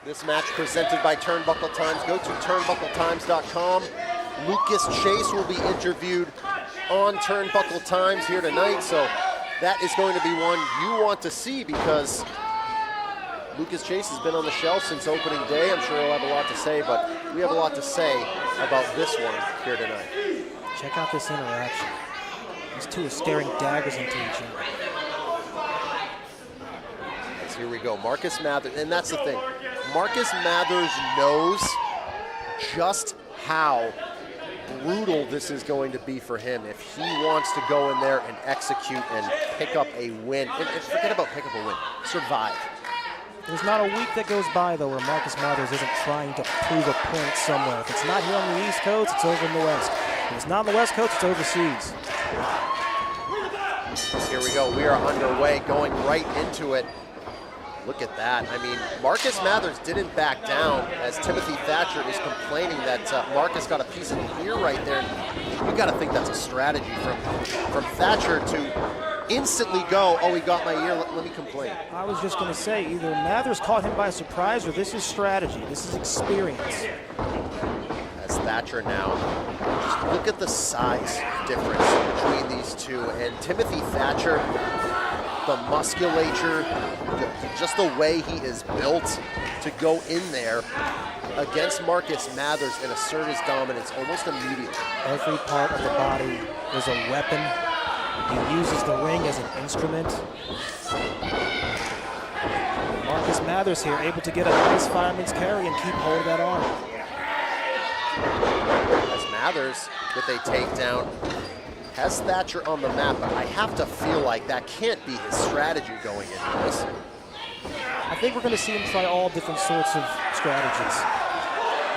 This match presented by Turnbuckle Times. Go to turnbuckletimes.com. Lucas Chase will be interviewed on Turnbuckle Times here tonight, so that is going to be one you want to see because Lucas Chase has been on the shelf since opening day. I'm sure he'll have a lot to say, but we have a lot to say about this one here tonight. Check out this interaction. These two are staring daggers into each other. Yes, here we go. Marcus Mathers, and that's the thing. Marcus Mathers knows just how brutal this is going to be for him if he wants to go in there and execute and pick up a win. And forget about pick up a win, survive. There's not a week that goes by, though, where Marcus Mathers isn't trying to prove a point somewhere. If it's not here on the East Coast, it's over in the West. If it's not on the West Coast, it's overseas. Here we go. We are underway, going right into it. Look at that. I mean, Marcus Mathers didn't back down as Timothy Thatcher is complaining that Marcus got a piece of the ear right there. You got to think that's a strategy from Thatcher to instantly go, oh, he got my ear, let me complain. I was just going to say, either Mathers caught him by surprise or this is strategy. This is experience. As Thatcher now, just look at the size difference between these two. And Timothy Thatcher, the musculature, just the way he is built to go in there against Marcus Mathers and assert his dominance almost immediately. Every part of the body is a weapon. He uses the ring as an instrument. Marcus Mathers here able to get a nice fireman's carry and keep hold of that arm. As Mathers with a takedown has Thatcher on the map, but I have to feel like that can't be his strategy going into this. I think we're going to see him try all different sorts of strategies.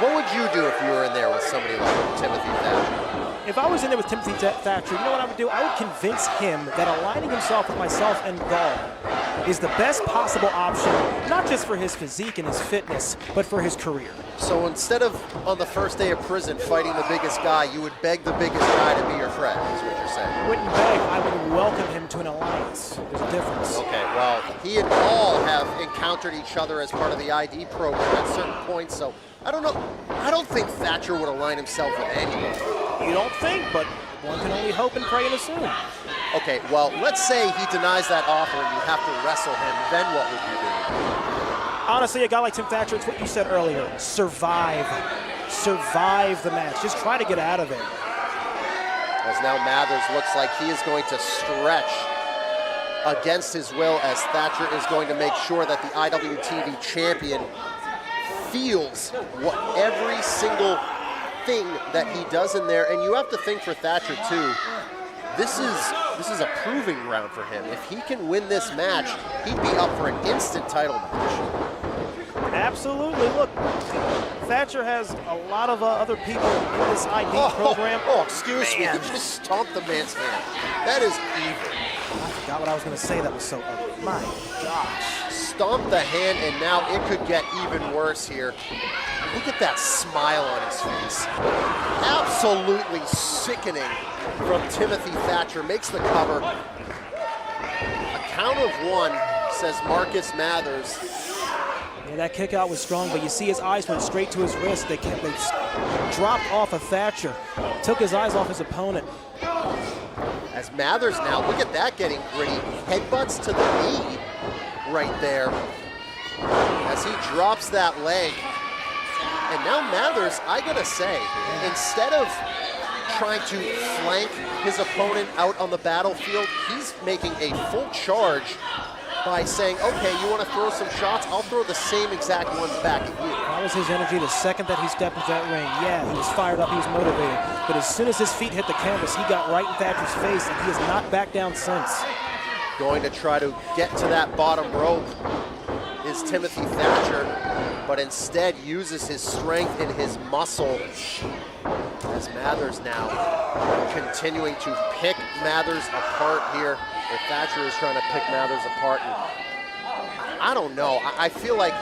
What would you do if you were in there with somebody like Timothy Thatcher? If I was in there with Timothy Thatcher, you know what I would do? I would convince him that aligning himself with myself and Gall is the best possible option, not just for his physique and his fitness, but for his career. So instead of on the first day of prison fighting the biggest guy, you would beg the biggest guy to be your friend, is what you're saying. I wouldn't beg, I would welcome him to an alliance. There's a difference. Okay, well, he and Gall have encountered each other as part of the ID program at certain points, so I don't know. I don't think Thatcher would align himself with anyone. You don't think, but one can only hope and pray and assume. Okay, well, let's say he denies that offer and you have to wrestle him, then what would you do? Honestly, a guy like Tim Thatcher, it's what you said earlier, survive. Survive the match. Just try to get out of it. As now Mathers looks like he is going to stretch against his will as Thatcher is going to make sure that the IWTV champion feels what every single thing that he does in there. And you have to think for Thatcher too, this is a proving ground for him. If he can win this match, he'd be up for an instant title match. Absolutely. Look, Thatcher has a lot of other people in this ID program. Excuse me. You just stomped the man's hand. That is evil. I forgot what I was going to say. That was so ugly. My gosh. Stomped the hand, and now it could get even worse here. Look at that smile on his face. Absolutely sickening from Timothy Thatcher. Makes the cover. A count of one, says Marcus Mathers. Yeah, that kick out was strong, but you see his eyes went straight to his wrist. They dropped off of Thatcher. Took his eyes off his opponent. As Mathers now, look at that getting gritty. Headbutts to the knee right there. As he drops that leg. And now Mathers, I gotta say, instead of trying to flank his opponent out on the battlefield, he's making a full charge by saying, okay, you want to throw some shots? I'll throw the same exact ones back at you. That was his energy the second that he stepped into that ring. Yeah, he was fired up, he was motivated. But as soon as his feet hit the canvas, he got right in Thatcher's face, and he has not backed down since. Going to try to get to that bottom rope is Timothy Thatcher, but instead uses his strength and his muscle as Mathers now continuing to pick Mathers apart here. Or Thatcher is trying to pick Mathers apart. And I don't know. I feel like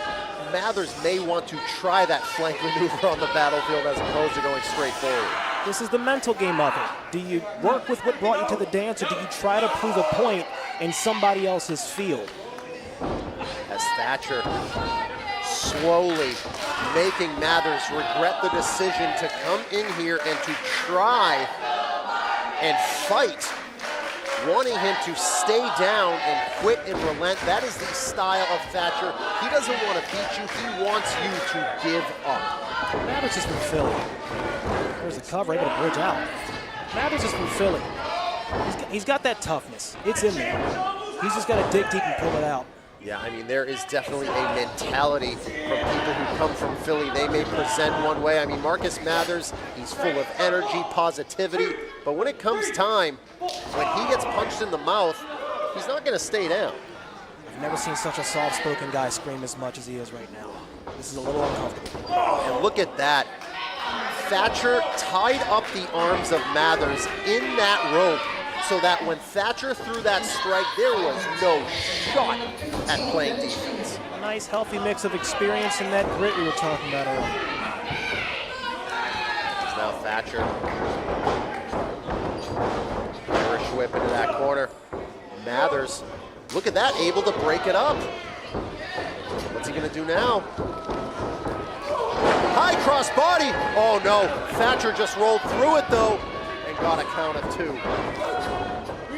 Mathers may want to try that flank maneuver on the battlefield as opposed to going straight forward. This is the mental game of it. Do you work with what brought you to the dance, or do you try to prove a point in somebody else's field? As Thatcher slowly making Mathers regret the decision to come in here and to try and fight, wanting him to stay down and quit and relent. That is the style of Thatcher. He doesn't want to beat you, he wants you to give up. Mathers is from Philly. There's a cover, able to bridge out. Mathers is from Philly. He's got that toughness. It's in there. He's just got to dig deep and pull it out. Yeah, I mean, there is definitely a mentality from people who come from Philly. They may present one way. I mean, Marcus Mathers, he's full of energy, positivity, but when it comes time, when he gets punched in the mouth, he's not going to stay down. I've never seen such a soft-spoken guy scream as much as he is right now. This is a little uncomfortable. And look at that. Thatcher tied up the arms of Mathers in that rope so that when Thatcher threw that strike, there was no shot at playing defense. A nice, healthy mix of experience and that grit we were talking about earlier. It's now Thatcher. Irish whip into that corner. Mathers, look at that, able to break it up. What's he gonna do now? High cross body. Oh no, Thatcher just rolled through it though and got a count of 2.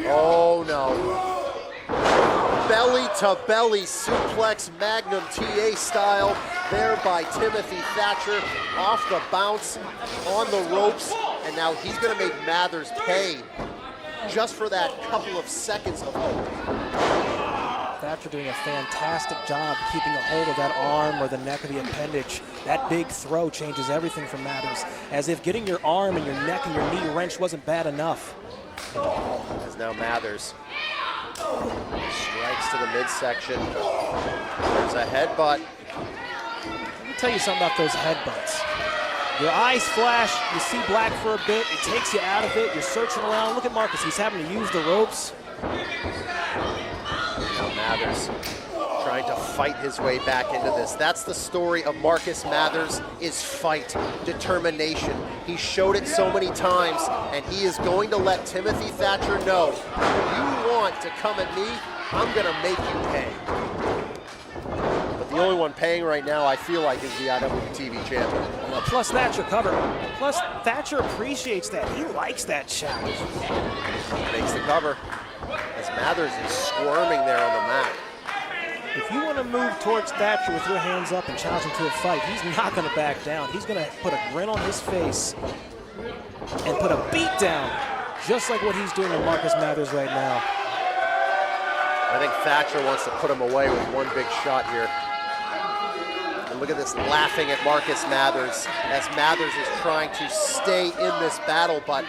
Oh no. Belly to belly suplex Magnum TA style there by Timothy Thatcher, off the bounce on the ropes, and now he's gonna make Mathers pay just for that couple of seconds of hope. Thatcher doing a fantastic job keeping a hold of that arm or the neck of the appendage. That big throw changes everything for Mathers, as if getting your arm and your neck and your knee wrenched wasn't bad enough. As now Mathers strikes to the midsection. There's a headbutt. Let me tell you something about those headbutts. Your eyes flash, you see black for a bit, it takes you out of it, you're searching around. Look at Marcus, he's having to use the ropes. Now Mathers trying to fight his way back into this. That's the story of Marcus Mathers, is fight, determination. He showed it so many times, and he is going to let Timothy Thatcher know, you want to come at me, I'm gonna make you pay. But the only one paying right now, I feel like, is the IWTV champion. Plus Thatcher cover. Plus Thatcher appreciates that. He likes that challenge. Makes the cover as Mathers is squirming there on the mat. If you want to move towards Thatcher with your hands up and challenge him to a fight, he's not going to back down. He's going to put a grin on his face and put a beat down, just like what he's doing to Marcus Mathers right now. I think Thatcher wants to put him away with one big shot here. And look at this, laughing at Marcus Mathers as Mathers is trying to stay in this battle, but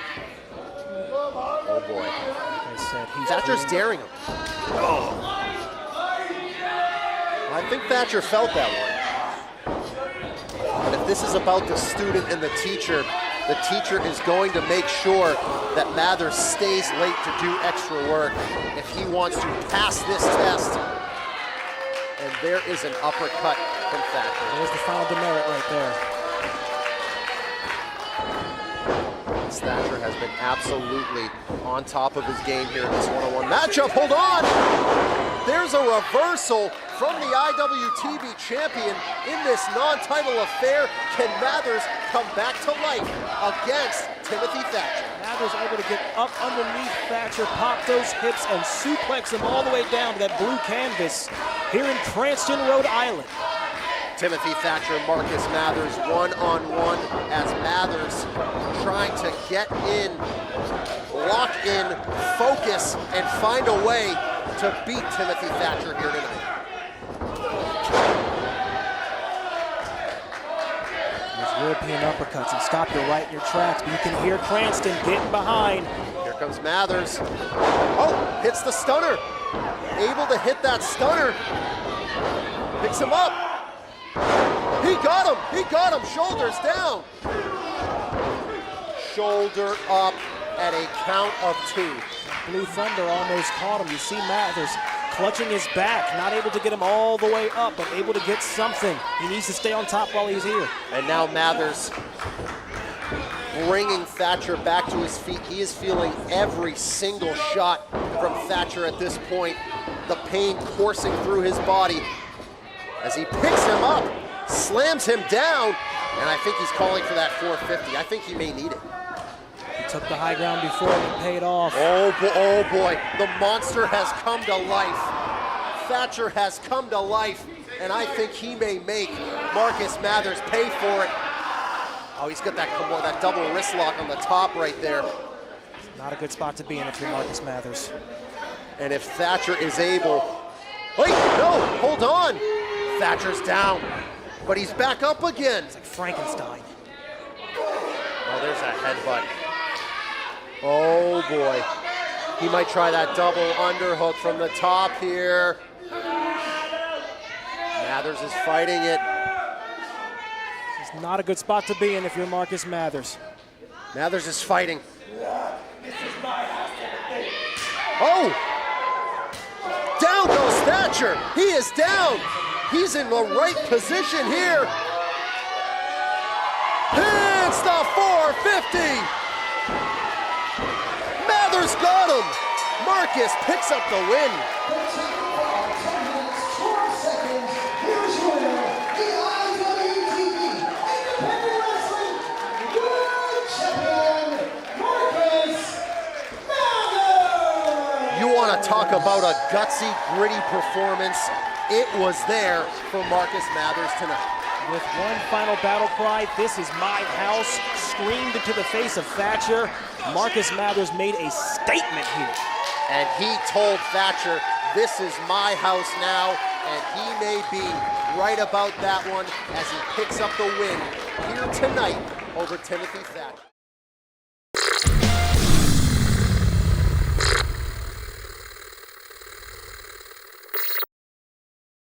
oh boy. Like I said, Thatcher's daring him. Oh. I think Thatcher felt that one. But if this is about the student and the teacher is going to make sure that Mathers stays late to do extra work if he wants to pass this test. And there is an uppercut from Thatcher. There's the final demerit right there. Thatcher has been absolutely on top of his game here in this one-on-one matchup. Hold on! There's a reversal from the IWTV champion in this non-title affair. Can Mathers come back to life against Timothy Thatcher? Mathers able to get up underneath Thatcher, pop those hips, and suplex him all the way down to that blue canvas here in Cranston, Rhode Island. Timothy Thatcher, Marcus Mathers, one-on-one as Mathers trying to get in, lock in, focus, and find a way to beat Timothy Thatcher here tonight. These European uppercuts and stop you right in your tracks, but you can hear Cranston getting behind. Here comes Mathers. Oh, hits the stunner. Able to hit that stunner. Picks him up. He got him, shoulders down. Shoulder up at a count of 2. Blue Thunder almost caught him. You see Mathers clutching his back, not able to get him all the way up, but able to get something. He needs to stay on top while he's here. And now Mathers bringing Thatcher back to his feet. He is feeling every single shot from Thatcher at this point. The pain coursing through his body as he picks him up slams him down, and I think he's calling for that 450. I think he may need it. He took the high ground before and it paid off. Oh boy, the monster has come to life. Thatcher has come to life, and I think he may make Marcus Mathers pay for it. Oh, he's got that double wrist lock on the top right there. Not a good spot to be in if you're Marcus Mathers. And if Thatcher is able, wait, no, hold on. Thatcher's down, but he's back up again. It's like Frankenstein. Oh, there's that headbutt. Oh boy. He might try that double underhook from the top here. Mathers is fighting it. It's not a good spot to be in if you're Marcus Mathers. Mathers is fighting. Oh! Down goes Thatcher. He is down. He's in the right position here. It's the 450. Mathers got him. Marcus picks up the win. You want to talk about a gutsy, gritty performance. It was there for Marcus Mathers tonight. With one final battle cry, "This is my house," screamed into the face of Thatcher, Marcus Mathers made a statement here. And he told Thatcher, "This is my house now," and he may be right about that one as he picks up the win here tonight over Timothy Thatcher.